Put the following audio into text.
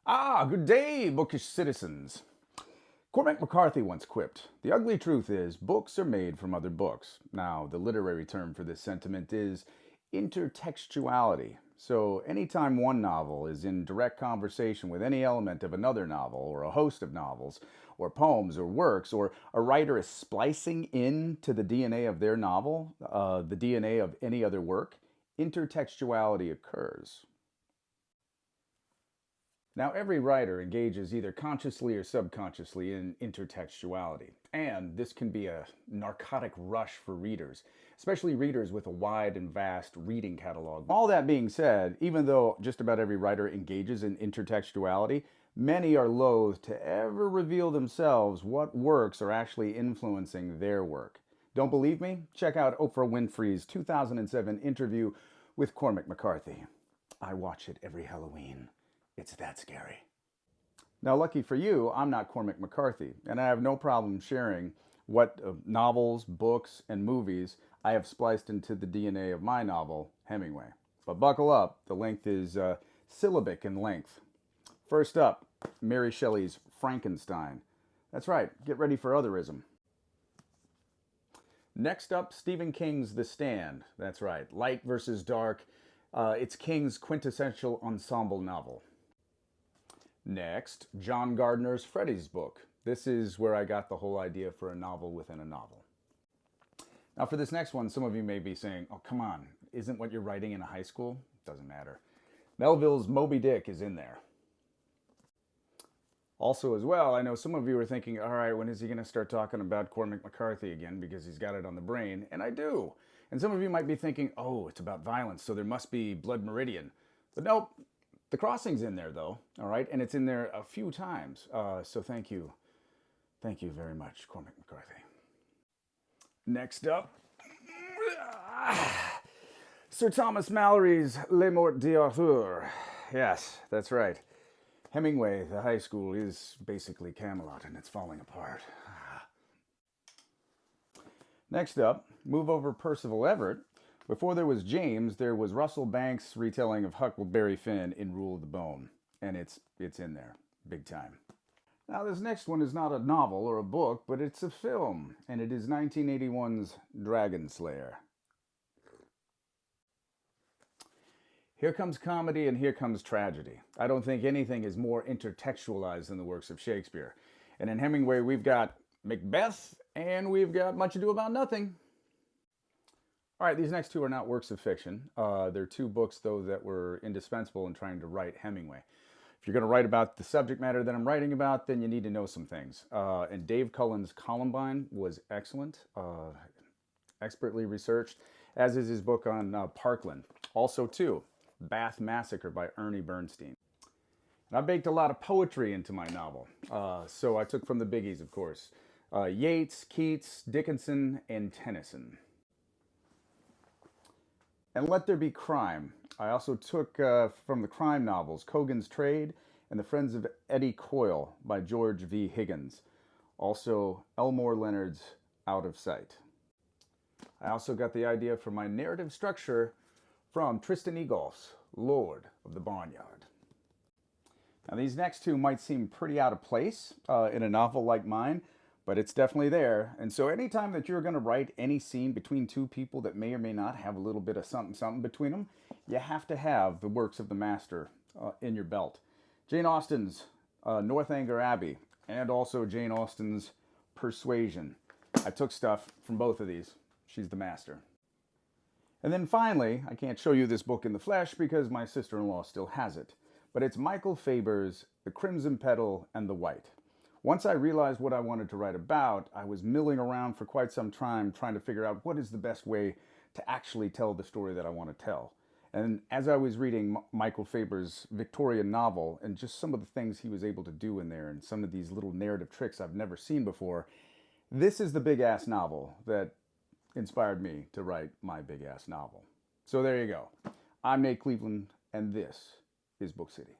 Good day, bookish citizens. Cormac McCarthy once quipped, "The ugly truth is, books are made from other books." Now, the literary term for this sentiment is intertextuality. So, anytime one novel is in direct conversation with any element of another novel, or a host of novels, or poems, or works, or a writer is splicing into the DNA of their novel, the DNA of any other work, intertextuality occurs. Now, every writer engages either consciously or subconsciously in intertextuality, and this can be a narcotic rush for readers, especially readers with a wide and vast reading catalog. All that being said, even though just about every writer engages in intertextuality, many are loath to ever reveal themselves what works are actually influencing their work. Don't believe me? Check out Oprah Winfrey's 2007 interview with Cormac McCarthy. I watch it every Halloween. It's that scary. Now, lucky for you, I'm not Cormac McCarthy, and I have no problem sharing what novels, books, and movies I have spliced into the DNA of my novel, Hemingway. But buckle up, the length is syllabic in length. First up, Mary Shelley's Frankenstein. That's right, get ready for otherism. Next up, Stephen King's The Stand. That's right, light versus dark. It's King's quintessential ensemble novel. Next, John Gardner's Freddy's book. This is where I got the whole idea for a novel within a novel. Now for this next one, some of you may be saying, oh, come on, isn't what you're writing in a high school? Doesn't matter. Melville's Moby Dick is in there. Also as well, I know some of you are thinking, all right, when is he going to start talking about Cormac McCarthy again, because he's got it on the brain, and I do. And some of you might be thinking, oh, it's about violence, so there must be Blood Meridian. But nope. The Crossing's in there, though, all right? And it's in there a few times. So thank you. Thank you very much, Cormac McCarthy. Next up, Sir Thomas Malory's Les Morts d'Arthur. Yes, that's right. Hemingway, the high school, is basically Camelot, and it's falling apart. Next up, move over Percival Everett. Before there was James, there was Russell Banks' retelling of Huckleberry Finn in Rule of the Bone. And it's in there, big time. Now this next one is not a novel or a book, but it's a film. And it is 1981's Dragon Slayer. Here comes comedy and here comes tragedy. I don't think anything is more intertextualized than the works of Shakespeare. And in Hemingway, we've got Macbeth and we've got Much Ado About Nothing. All right, these next two are not works of fiction. They're two books, though, that were indispensable in trying to write Hemingway. If you're going to write about the subject matter that I'm writing about, then you need to know some things. And Dave Cullen's Columbine was excellent, expertly researched, as is his book on Parkland. Also, too, Bath Massacre by Ernie Bernstein. And I baked a lot of poetry into my novel. So I took from the biggies, of course. Yeats, Keats, Dickinson, and Tennyson. And Let There Be Crime. I also took from the crime novels Cogan's Trade and The Friends of Eddie Coyle by George V. Higgins. Also Elmore Leonard's Out of Sight. I also got the idea for my narrative structure from Tristan Egolf's Lord of the Barnyard. Now these next two might seem pretty out of place in a novel like mine, but it's definitely there. And so anytime that you're going to write any scene between two people that may or may not have a little bit of something between them, you have to have the works of the master in your belt. Jane Austen's Northanger Abbey and also Jane Austen's Persuasion. I took stuff from both of these. She's the master. And then finally, I can't show you this book in the flesh because my sister-in-law still has it, but it's Michael Faber's The Crimson Petal and the White. Once I realized what I wanted to write about, I was milling around for quite some time trying to figure out what is the best way to actually tell the story that I want to tell. And as I was reading Michael Faber's Victorian novel and just some of the things he was able to do in there and some of these little narrative tricks I've never seen before, this is the big-ass novel that inspired me to write my big-ass novel. So there you go. I'm Nate Cleveland, and this is Book City.